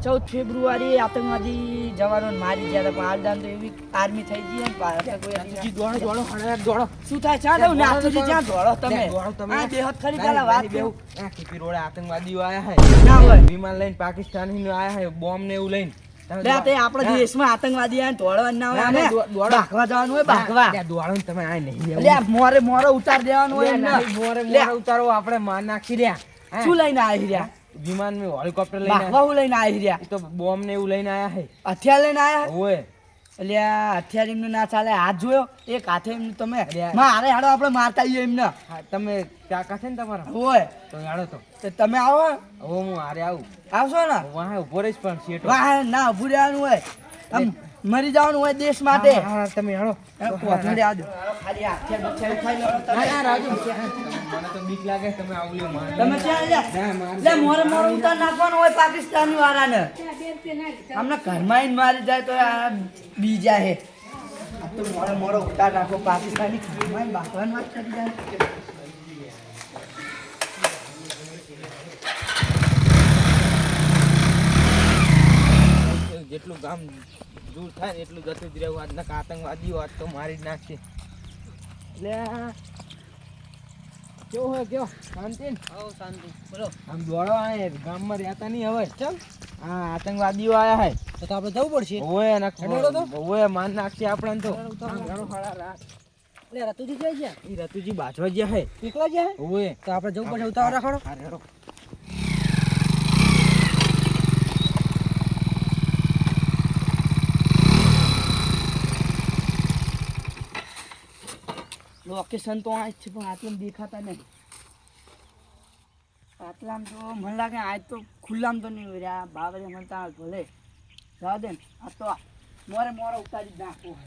14 ફેબ્રુઆરી આતંકવાદી જવાનો મારી ગયા હતા પણ તો એવી આર્મી થઈ ગઈ ને દોડો દોડો શું થાય ચાલો નાથુજી જ્યાં દોડો તમે આ બેહત ખરી પેલા વાત બેહુ ખીપી રોડે આતંકવાદીઓ આયા હે ના હોય વિમાન લઈને પાકિસ્તાની આયા હે બોમ્બ ને એવું લઈને તે આપણા દેશમાં આતંકવાદી આયા દોડવા ના હોય ને ભાગવા જવાનું હોય ભાગવા દોડો ને તમે આ નહીં લે મોરે ઉતાર દેવાનું હોય એમને મોરે ઉતારો આપણે માર નાખી રહ્યા શું લઈને આવી રહ્યા વિમાન में हेलीकॉप्टर લઈને ભાગવા હું લઈને આવી રહ્યા તો બોમ્બ ને એવું લઈને આયા હે હથિયાર લઈને આયા ઓય એટલે આ હથિયાર એમને ના ચાલે હાથ જોયો એક હાથે એમને તમે મારે હાડો આપણે મારતા આવીએ એમને તમે કાકા છે ને તમારા ઓય તો હાડો તો તમે આવો હવે હું હારે આવું આવશો ને વાહ ઉભો રહીશ પણ સીટ વાહ ના ઉભું રહેવાનું હોય આમ મરી જવાનું હોય દેશ માટે હા તમે હાડો ખાલી હથિયાર બચ્ચા ખાઈ લો મને તો બીક લાગે તમે આવલી માર તમે ક્યાં લે મોરે ઉતાર નાખવાનું હોય પાકિસ્તાની વાળાને અમને ઘરમાં આવીને મારી જાય તો આ બીજા હે આ તો મોરે ઉતાર નાખો પાકિસ્તાની ઘરમાં આવીને બાકવાની વાત કરી જાય જેટલું ગામ દૂર થાય ને એટલું જતું જ રહેવું આજના આતંકવાદીઓ આજ તો મારી જ નાખશે એટલે કેવું હોય કેવો શાંતિ ને શાંતિ બોલો આમ દોડો આય ગામમાં રહેતા નહીં હવે ચલ હા આતંકવાદીઓ આયા હે તો આપણે જવું પડશે ઓય ઓય માન નાખશે આપણને તો રતુજી જાય છે ઈ રતુજી બાજવા ગયા હે એકલા જાય ઓય તો આપણે જવું પડશે ઉતાવળ રાખો હારો લોકેશન તો આ જ છે પણ આટલામાં દેખાતા નહીં આટલામાં તો મને લાગે આજ તો ખુલ્લામાં તો નહીં હોય આ બાબરે મળતા ભલે જવા દે ને આ તો મોરે ઉતારી જ નાખવું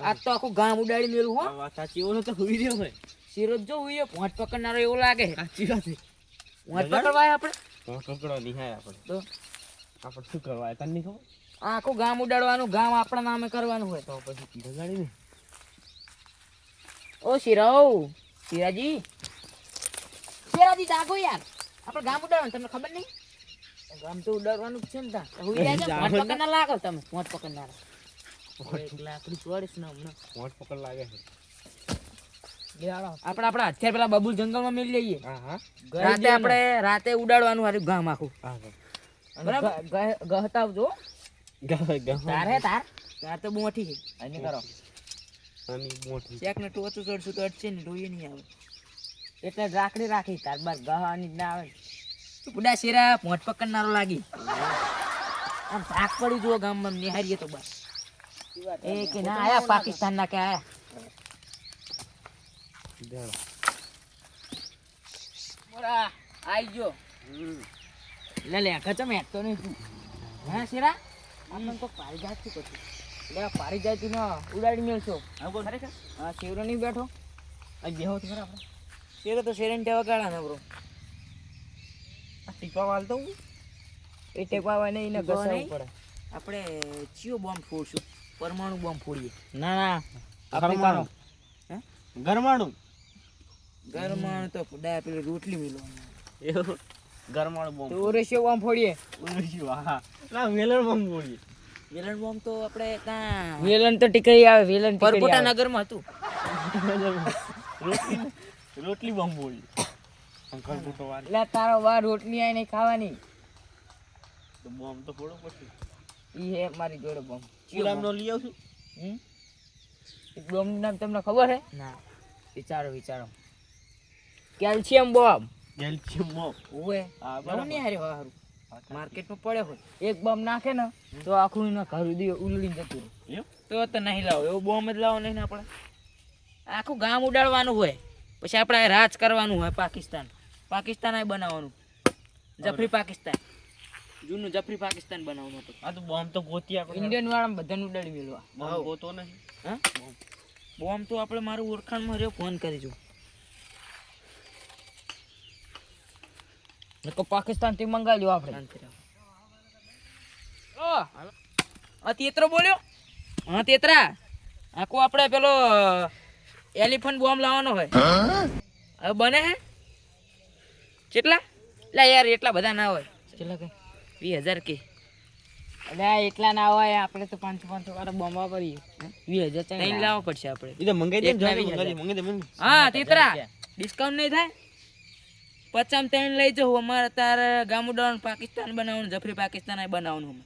આજ તો આખું ગામ ઉડાડી મેલું હો વાત સાચી ઓલો તો હુઈ રહ્યો હોય સિરોજ જો હુઈએ પોંચ પકડનારો એવું લાગે સાચી વાત છે પોંચ પકડવાય આપણે પકડો નિહાય આપણે તો આપણે શું કરવા તને નહીં ખબર આખું ગામ ઉડાડવાનું ગામ આપણા નામે કરવાનું હોય તો પછી બગાડી ને ઓ શિરાજી જાગો યાર આપણે ગામ ઉડાડવાનું તમને ખબર નહીં ગામ તો ઉડાડવાનું જ છે ને તા હુઈ જાય છે પોંચ પકડનાર લાગો તમે પોંચ પકડનાર એક લાકડી ચોરીસ ને હમણાં મોટ પકડ લાગે છે આપણે આપણા હથિયાર પેલા બબુલ જંગલમાં મેલી લઈએ હા રાતે આપણે રાતે ઉડાડવાનું હારું ગામ આખું બરાબર ગહતાવજો તાર તો મોટી છે અને કરો આની મોટી ચેક ને ટોચું ચડશું તો અટશે ને ડોઈએ નહીં આવે એટલે રાખડી રાખી તાર બાર ગહાની ના આવે બુડા શેરા મોટ પકડનારો લાગી આમ થાક પડી જુઓ ગામમાં નિહારીએ તો બસ એ કે ના આયા પાકિસ્તાન ના કે આયા મોરા આઈ ગયો લે ખચમ હેઠતો નહીં તું હા શેરા આપણને તો પારી જાય છે પછી લે પારી જાય તું ના ઉડાડી મેળશો ખરેખર હા શેરો નહીં બેઠો અહીં બેહો તો ખરા આપણે શેરો તો શેરીને ટેવા કાઢા ને બ્રો આ ટીપા વાળતો એ ટેકવા નહીં એને ઘસાવું પડે આપણે ચિયો બોમ્બ ફોડશું પરમાણુ બોમ્બ ફોડીએ ના ગરમાણું હે ગરમાણું તો ડાય પેલી રોટલી મિલવાનું એવું ગરમાણું બોમ્બ તો ઓરેશિયો બોમ્બ ફોડીએ વાહ ના વેલણ બોમ્બ બોલીએ વેલણ બોમ્બ તો આપણે ત્યાં વેલણ તો ટીકરી આવે વેલણ પરકોટા નગરમાં હતું રોટલી બોમ્બ બોલીએ અંકલ બુટો વાળી એટલે તારો વાર રોટલી આઈ નહીં ખાવાની તો બોમ્બ તો ફોડો પછી ઈ હે મારી જોડે બોમ્બ ચીરામનો લઈ આવશું બોમ્બ નામ તમને ખબર હે ના વિચારો કેલ્શિયમ બોમ્બ કેલ્શિયમ બોમ્બ ઓએ હા બરાબર નહીં હારે હારું માર્કેટમાં પડે હોય એક બોમ્બ નાખે ને તો આખું એના ઘર દી ઉલડીને જતું રહે તો નહીં લાવો એવો બોમ્બ જ લાવો નહીં ને આપણે આખું ગામ ઉડાડવાનું હોય પછી આપણે રાજ કરવાનું હોય પાકિસ્તાન આ બનાવવાનું જફરી પાકિસ્તાન જૂનું જફરી પાકિસ્તાન બનાવવાનું હતું આ તો બોમ્બ તો ગોતી આપણે ઇન્ડિયન વાળા બધાને ઉડાડી મેળવા બોમ્બ ગોતો નહીં હા બોમ્બ તો આપણે મારું ઓળખાણમાં રહ્યો ફોન કરીશું નકો પાકિસ્તાન થી મંગાવી લ્યો આપણે તેતરો બોલ્યો હા તેતરા આખું આપણે પેલો એલિફન્ટ બોમ્બ લાવવાનો હોય હવે બને હે કેટલા એટલે યાર એટલા બધા ના હોય. ચલો કે 20,000 કે અરે એટલા ના હોય, આપણે તો 500 વાળા બોમ્બા કરીએ. 20,000 ત્રણ લાવવા પડશે આપણે. એ તો મંગાઈ એક ના 20,000. હા તીતરા ડિસ્કાઉન્ટ નહીં થાય. 50 ત્રણ લઈ જાઉં. અમારે તારે ગામુડાનું પાકિસ્તાન બનાવવાનું, જફરી પાકિસ્તાન આ બનાવવાનું.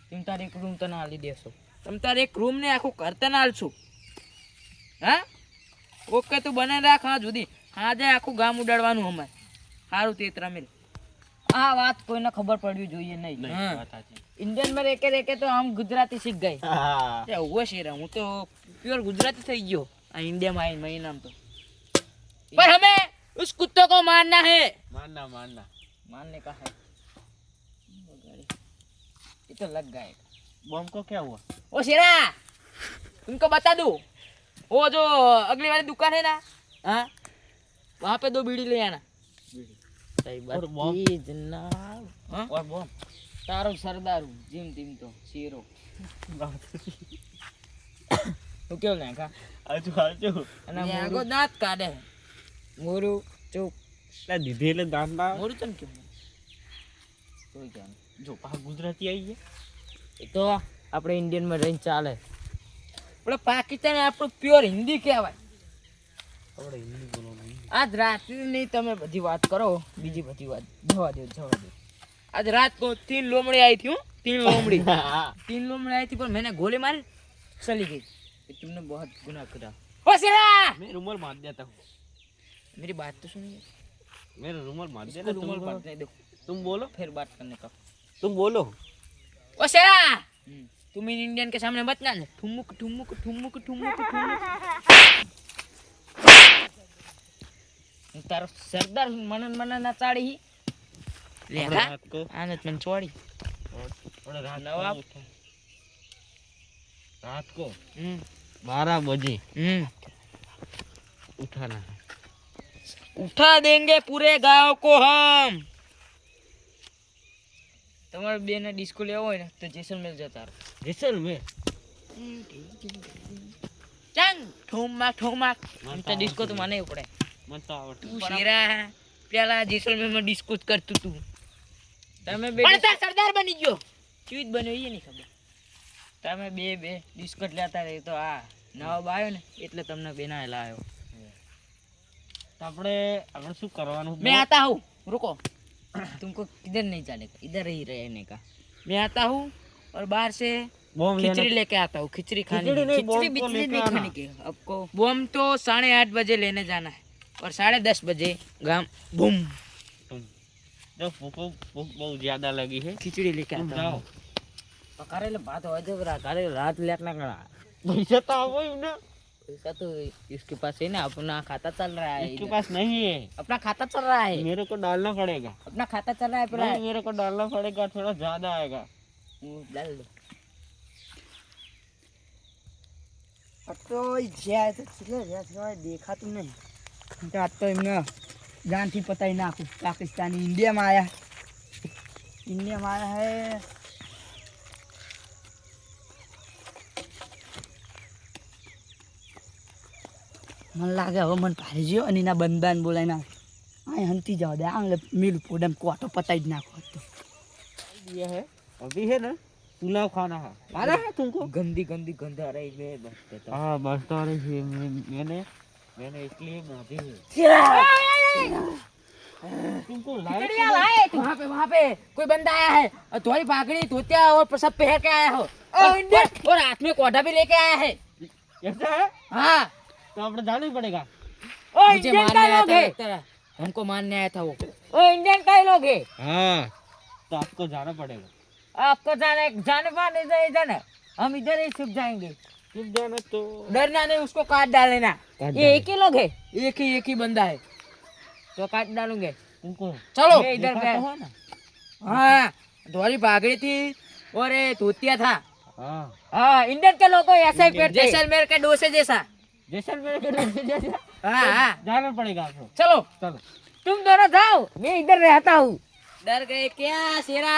તમે તારે એક રૂમ તને આલી દેશો. તમે તારે એક રૂમ ને આખું ઘર તને આલશું. હા ઓકે તું બનાવી રાખ. હા જુદી આજે આખું ગામ ઉડાડવાનું અમારે. સારું તીતરા મિલ. આ વાત કોઈને ખબર પડવી જોઈએ નહીં. ઇન્ડિયન માં રેકે તો આમ ગુજરાતી શીખ ગઈ. ઉભો છે રે, હું તો પ્યોર ગુજરાતી થઈ ગયો આ ઇન્ડિયામાં આવીને મહિનામ તો. पर हमें उस कुत्ते को मारना है. मारने का है. ये तो लग गए. बम को क्या हुआ? ओ शेरा तुमको बता दूं, वो जो अगली वाली दुकान है ना, हाँ वहाँ पे 2 बीड़ी ले आना. सही बात. जनाब. हाँ? और बम तारो सरदार जिम टीम तो शेरो. तो क्यों नहीं का? आजू ये आगो दांत काढ़े. मोरू चुप. ला दीदी ले दांत ना. मोरू चम क्यों? તો જો આ ગુજરાતી આવી છે એ તો આપણે ઇન્ડિયન માં રહીને ચાલે. આપણે પાકિસ્તાન આપણું પ્યોર હિન્દી કહેવાય. આપણે હિન્દી બોલવાનું. આજ રાતની તમે બધી વાત કરો, બીજી બધી વાત જવા દો. आज रात को 3 लोमड़ी आई थी. 3 लोमड़ी 3 लोमड़ी आई थी, पर मैंने गोली मारी चली गई. तुमने बहुत गुनाह करा. ओ सिरा मैं रुमाल मार देता हूँ. मेरी बात तो सुनिए. मेरा रुमाल मार इसको देना. रुमाल मारने दो. तुम बोलो. फिर बात करने का. तुम बोलो. ओ सिरा तुम इन इंडियन के सामने मत ना. ठुमुक ठुमुक ठुमुक ठुमुक ठुमुक. तारो सरदार मनन मनन ना चाड़ी ही लेगा. आनत मन छोड़ी. और नवाब. रात को 12 बजे उठाना है. उठा देंगे पूरे गांव को हम. તમારે બે ને ડિસ્કો લેવો હોય ને તો જેસલમેર જતા રહો. जैसलमेर. ચંગ ઠોમાક ઠોમાક. તો ડિસ્કો તો મને પડે. મને તો આવડતું. તું શેરા પેલા જેસલમેર માં ડિસ્કો જ કરતું તું. તમે બે પણ તાર સરદાર બની ગયો. ચીત બન્યો એ નહીં ખબર. તમે બે ડિસ્કટ લેતા રહે તો આ નવાબ આવ્યો ને એટલે તમને બેના લાવ્યો. આપણે આપણે શું કરવાનું? मैं आता हूँ. रुको. तुमको किधर नहीं जाने का, इधर ही रहने का. मैं आता हूँ और बाहर से खिचड़ी लेके आता हूँ. खिचड़ी खानी है. खिचड़ी बिचड़ी नहीं खाने की आपको. बम तो 8:30 बजे लेने जाना है और 10:30 बजे गांव बूम. जो भूख बहुत ज्यादा लगी है. खिचड़ी लेके तुम आता जाओ. हूँ. पकारे ले बात हो जाए. करे रात लेट ना करा. पैसा तो आवो ही ना. पैसा तो इसके पास है ना. अपना खाता चल रहा है. इसके पास नहीं है. अपना खाता चल रहा है. मेरे को डालना पड़ेगा. अपना खाता चल रहा है. नहीं, मेरे को डालना पड़ेगा. थोड़ा ज्यादा आएगा. डाल दो. अब तो ज्यादा तो चले ज्यादा देखाતું નહીં. તો આ તો એમને જાનથી પતાઈ નાખું. પાકિસ્તાની ઇન્ડિયામાં આયા હે. મને લાગે હવે મને ભારે જ્યો અને એના બંદાને બોલાવીને આ હંતી જાવ દે. આ મિલ પોડમ કોટો પતાઈ જ નાખો. ये है अभी है ना पुलाव खाना है. मारा है तुमको. गंदी गंदी गंध आ रही है. बस देता हूँ. हाँ बस तो रही है. मैंने इसलिए मारी है. तुमको खिचड़ियाँ लाए. वहाँ पे कोई बंदा आया है और तुम्हारी पागड़ी धोतिया और सब पहन के आया हो. और हाथ में कोटा भी लेके आया है. ऐसा है. हाँ तो अपने जाना ही पड़ेगा. मुझे मारने आया था. हमको मारने आया था वो. ओ इंडियन का ही लोग है. हाँ तो आपको जाना पड़ेगा. आपको जाने पाने नहीं जाना. हम इधर ही छुप जाएंगे. चुप जाना तो डरना नहीं. उसको काट डालेना. काट ये एक ही लोग है. एक ही बंदा है तो काट डालूंगे. तुमको चलो ये इधर देखा पे. तो है ना. हाँ तुम्हारी पागड़ी थी और ये धोतिया था. हाँ हाँ इंडियन के लोग ऐसा ही पहनते. जैसलमेर के डोसे जैसा. जैसलमेर के डोसे जैसा. हाँ जाना पड़ेगा आपको. चलो चलो. तुम दोनों जाओ. मैं इधर रहता हूँ. डर गए क्या शेरा?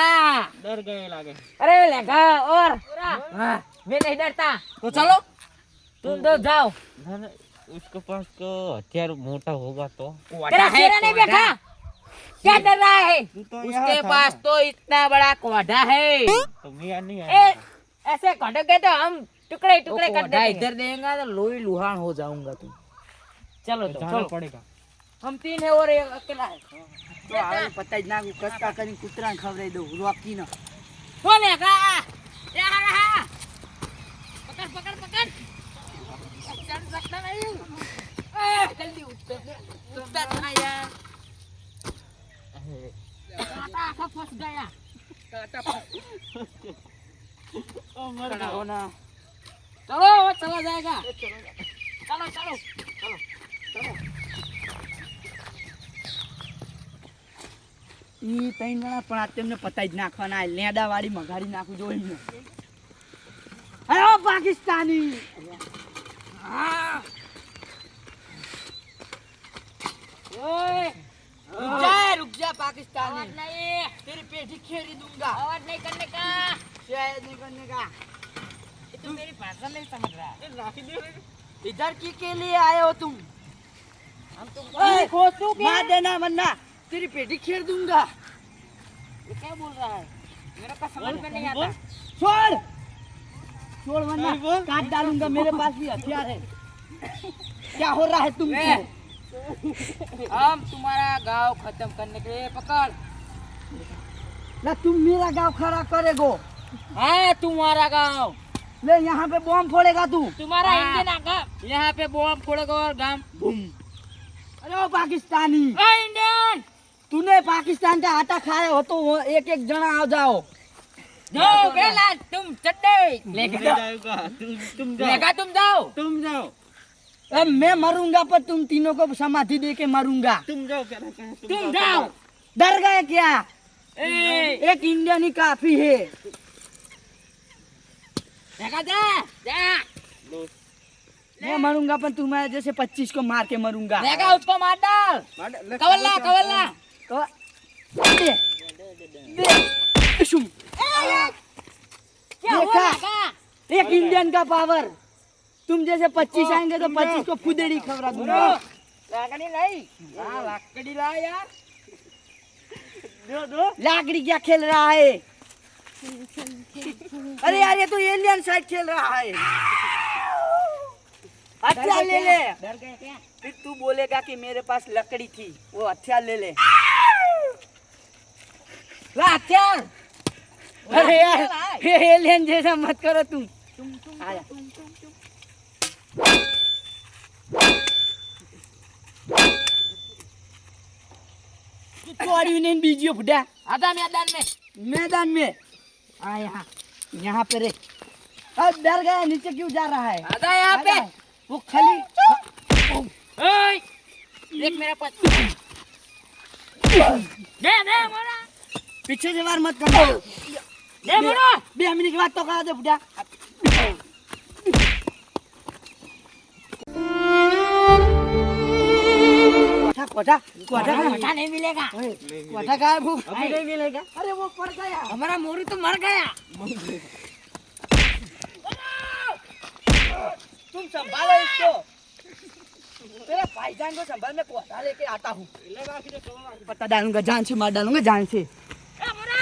डर गए लागे. अरे लगा और हाँ मैं नहीं डरता. तो चलो तुम दो जाओ. ना ना उसके पास तो हथियार मोटा होगा तो. तेरा शेरा नहीं बैठा. क्या डर रहा है? तो यहाँ उसके था पास ना। तो इतना बड़ा कोढ़ा है। तो मैं यहाँ नहीं ए, आया ऐसे कोढ़े के तो हम टुकड़े टुकड़े वो कर कोढ़ा देंगे। इधर देगा तो लोही लुहान हो जाऊंगा तुम। चलो तो तो जाना चलो, पड़ेगा हम 3 है और एक अकेला है। તો આવે પતા જ નાખું કસકા કરીને કૂતરાને ખવડાવી દઉં રોકી ન बोले का ये आ रहा, पकड़ पकड़ पकड़, चढ़ सकता नहीं। जल्दी उठता था यार, कांटा सा फंस गया। ખડા હોના चलो वो चला जाएगा, चलो चलो ઈ ત્રણ જણા પણ આ તેમને પતાઈ જ નાખવાના લેડા વાળી મગાડી નાખું જો એમને હે ઓ પાકિસ્તાની ओए रुक जा आवाज पाकिस्तानी नहीं, तेरी पेटी खेरी दूंगा आवाज नहीं करने का। शायद नहीं करने का ये तो मेरी भाषा नहीं समझ रहा। इधर के लिए आए हो तुम हम तो ओए, खोसू के, मार देना वरना तेरी पेटी खेर दूंगा ये क्या बोल रहा है? मेरे को समझ में नहीं आता। छोड़ छोड़ वरना काट डालूंगा मेरे पास भी हथियार है क्या हो रहा है तुमको हम तुम्हारा गांव खत्म करने के लिए पकड़। ना तुम मेरा गांव खड़ा करेगो हाँ तुम्हारा गांव, ले यहाँ पे बॉम्ब फोड़ेगा तू तुम्हारा हाँ। इंडियन आगा यहाँ पे बॉम्ब फोड़ेगा और गांव बूम अरे ओ पाकिस्तानी इंडियन तूने पाकिस्तान का आटा खाया हो तो वो एक एक जना आ जाओ जाओ बेला, तुम चड्डे लेके मैं जाओ, जाऊंगा तुम जाओ लेगा तुम जाओ। तुम जाओ अब मैं मरूंगा पर तुम तीनों को समाधि दे के मरूंगा तुम जाओ क्या रहता है तुम जाओ। डर गए क्या ए, एक इंडियन ही काफी है लेगा जा जा, मैं मरूंगा पर तुम्हारे जैसे 25 को मार के मरूंगा लेगा उसको मार डाल। कवल्ला कवल्ला तो दे दे शुम क्या देखा? हुआ का? एक इंडियन का पावर तुम जैसे 25 आएंगे तो 25 को फुदेड़ी खबरा दूंगा लाकड़ी नहीं, हाँ लाकड़ी ला यार। लाकड़ी क्या खेल रहा है अरे यार ये तो एलियन साइड खेल रहा है हथियार ले ले डर गए क्या? फिर तू बोलेगा कि मेरे पास लकड़ी थी वो हथियार ले ले ला हथियार। अरे यार ये एलियन जैसा मत करो तुम आजा चोरी नहीं बीजियो फुटा आधा मैदान में मैदान में आ यहाँ पे रे अब डर गया नीचे क्यों जा रहा है आधा यहाँ पे। आजा, वो खाली ओए, देख मेरा पत दे दे मोरा, पीछे से वार मत करना दे मोरा। 2 मिनट के बाद तो करा दे फुटा कोठा कोठा पता नहीं मिलेगा, कोठा का है वो अभी नहीं मिलेगा अरे वो पड़ गया हमारा मोरू तो मर गया। तुम संभालो इसको तेरा भाईजान को संभाल मैं कोठा लेके आता हूँ पता डालूंगा जान से मार डालूंगा जान से ए मोरा,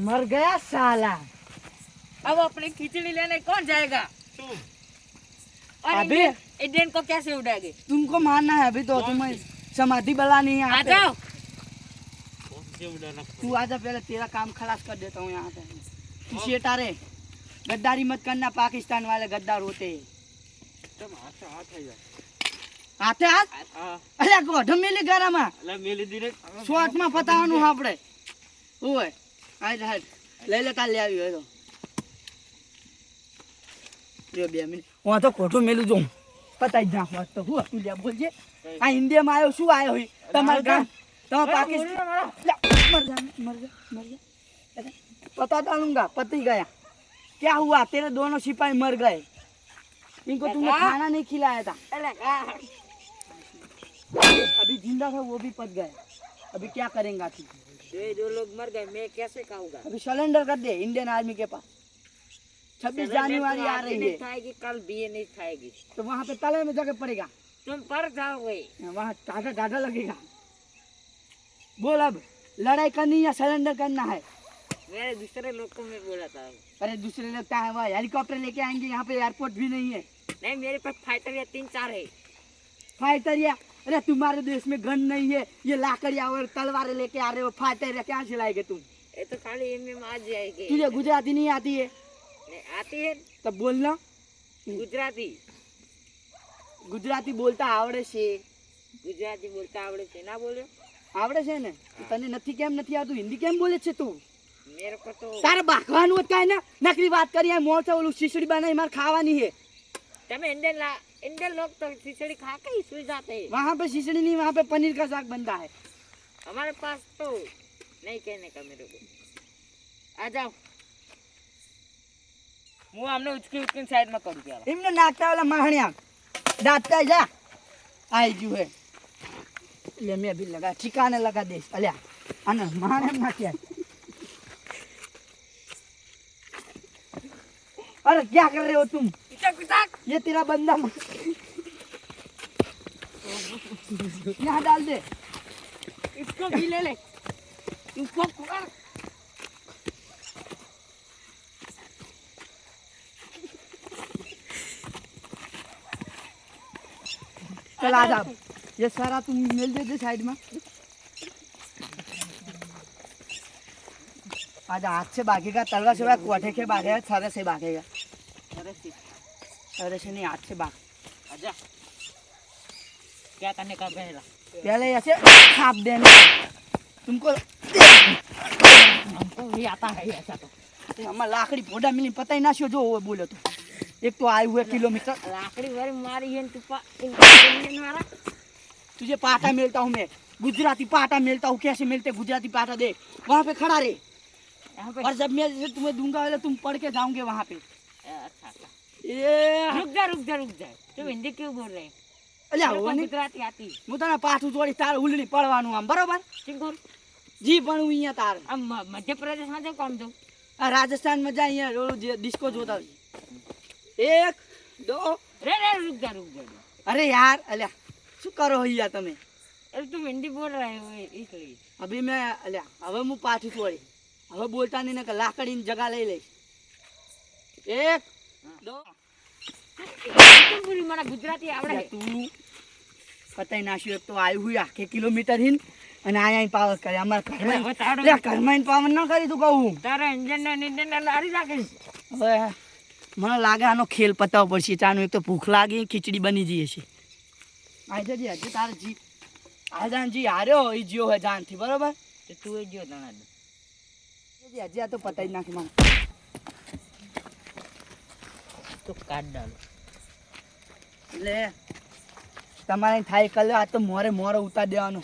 मर गया साला अब अपनी खिचड़ी लेने कौन जाएगा? और अभी इंडियन को कैसे उड़ाएंगे? तुमको मारना है अभी तो तुम्हें समाधि बनानी है आ यहाँ पे। जाओ। तू आजा पहले तेरा काम खलास कर देता हूँ यहाँ पे तू शेटा रे गद्दारी मत करना पाकिस्तान वाले गद्दार होते हैं હાથે હાથ અલ્યા ગોઢો મેલી ગારામાં શોર્ટમાં પતાવાનું આપણે ઓય હાલ હાલ લઈ લે કાલ લઈ આવ્યો હેરો રે 2 મિનિટ હું તો ગોઢો મેલું જોઉં પતાઈ જ નાખવા તો હું તું લ્યા બોલજે આ ઇન્ડિયામાં આવ્યો શું આવ્યો હોય તમારા ગામ તમારા પાકિસ્તાન मर जा मर जा मर जा पता डालूंगा पति गया क्या हुआ तेरे दोनों सिपाही मर गए इनको तुमने खाना नहीं खिलाया था अभी जिंदा था वो भी पच गए अभी क्या करेंगा तू ये जो लोग मर गए मैं कैसे खाऊंगा? अभी सरेंडर कर दे इंडियन आर्मी के पास 26 जनवरी आ रही है खाएगी कल भी नहीं खाएगी तो वहाँ पे तले में जगह पड़ेगा तुम पर जाओगे। वहाँ टाटा टाटा लगेगा। बोल अब लड़ाई करनी या सरेंडर करना है? मेरे दूसरे लोग को मैं बोला था। अरे दूसरे लगता है वह हेलीकॉप्टर लेके आएंगे, यहाँ पे एयरपोर्ट भी नहीं है। नहीं, मेरे पास फाइटर या 3-4 है। फाइटर या अरे तुम्हारे देश में गन नहीं है, ये लाकड़िया और तलवारें लेके आ रहे हो, फाइटर या क्या चलाएंगे तुम? ये तो खाली एमएम आ जाएगी। तुझे गुजराती नहीं आती है? नहीं आती है। तब बोलना। गुजराती गुजराती बोलता आवड़े છે? ગુજરાતી બોલતા આવડે છે ના બોલ્યો? આવડે છે ને? તને નથી કેમ નથી આવતું? હિન્દી કેમ બોલે છે તું? मेरे को तो તારે બાકવાનું હોત કાંઈ ને નકરી વાત કરી આ મોર ઓલું શીશડી બનાવી મારે ખાવાની है। તમે इंडियन लोग तो खिचड़ी खा के ही सो जाते हैं। वहाँ पे खिचड़ी नहीं, वहाँ पे पनीर का साग बनता है। हमारे पास तो नहीं कहने का मेरे को। आ जाओ, હું આમને ઉચકી સાઈડમાં કરું પેલા। इमने नाकता वाला माहणिया दांतता जा आई जू है ले मैं भी लगा ठिकाने लगा दे अल्या अन माहणे ना क्या। अरे क्या कर रहे हो तुम? ये तेरा बंदा यहाँ डाल दे, इसको भी ले ले, इसको पकड़। चल आ जा। ये सारा तुम मिल दे साइड में। आजा, हाथ से भागेगा, तलवार से भाग, कोठे के भागेगा, सारे से भागेगा। अरे से नहीं, हाथ से भाग। आजा, क्या करने का पहला? पहले ऐसे छाप देना तुमको। हमको भी आता है ऐसा तो। हमारा लाकड़ी फोड़ा मिली पता ही ना शो जो वो बोले तो। एक तो आए हुए किलोमीटर लाकड़ी वाली मारी है इंडियन वाला। तुझे पाटा मिलता हूँ मैं, गुजराती पाटा मिलता हूँ। कैसे मिलते गुजराती पाटा? देख वहाँ पे खड़ा रहे, यहाँ पे। और जब मैं जैसे तुम्हें दूंगा वाले तुम पढ़ के जाओगे वहाँ पे। अच्छा अच्छा, ये रुक जा। तुम हिंदी क्यों बोल रहे? अल्या मेरे को हो नहीं, गुजराती आती। હું તને પાછું જોડી તાર ઉલડી પડવાનું આમ બરોબર? ठीक करो। જી પણ હું અહીંયા તાર अब मध्य प्रदेश में तो कौन दो? આ રાજસ્થાનમાં જા અહીંયા ઓલું જે ડિસ્કો જોતા હોય। એક દો रे रुक जा। અરે યાર અલ્યા શું કરો અહીંયા તમે? अरे तुम हिंदी बोल रहे हो इसलिए। અભી મેં અલ્યા હવે હું પાછું જોડી હવે બોલતા નહીં ને કે લાકડીની જગા લઈ લઈશ। એક દો तुम पूरी मारा गुजराती आवड़े है। તું પતાઈ નાખ્યું। એક તો આવ્યું હોય આખે કિલોમીટર હિન અને આયા પાવર કરે અમારા ઘરમાં बताओ લે ઘરમાં પાવર ન કરી તું કહું। तारा इंडियन लारी लागे। હવે મને લાગે આનો ખેલ પતાવવો પડશે। ચાનું એક તો ભૂખ લાગી, ખીચડી બની જઈએ છે। આજે જી હજી તારે જી આજાન જી હાર્યો એ જીઓ હે જાનથી બરોબર? तो तू जो तना दे। જી હજી આ તો પતાઈ નાખી મને। तो काट डालो। એટલે તમારે થાય કલ આ તો મોરે મોરો ઉતાર દેવાનો।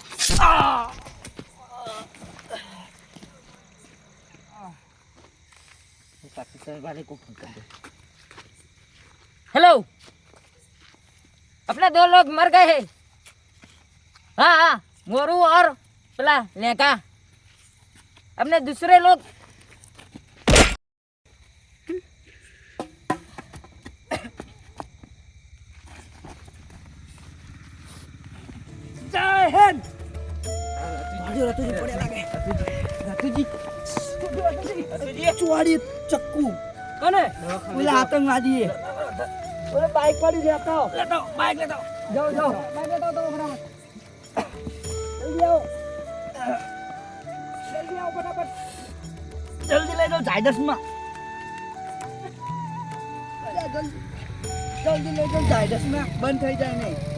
पाकिस्तान वाले को फोन कर दो। हेलो, अपने 2 लोग मर गए हैं। हाँ, मोरू और पला लेका। अपने दूसरे लोग જય હિન્દ। રતુજી પડ્યા લાગે। રતુજી ચોરી ચક્કુ कौन है? ઓલા આતંકવાદી है। ઓલે બાઈક પડી છે આપો। लेता बाइक लेता। જાઓ બાઈક લેતા તો ફટાફટ જલ્દી આવો ફટાફટ જલ્દી લઈ જાઓ ઝાયડસમાં। જલ્દી લઈ જાઓ ઝાયડસમાં બંધ થઈ જાય નહીં।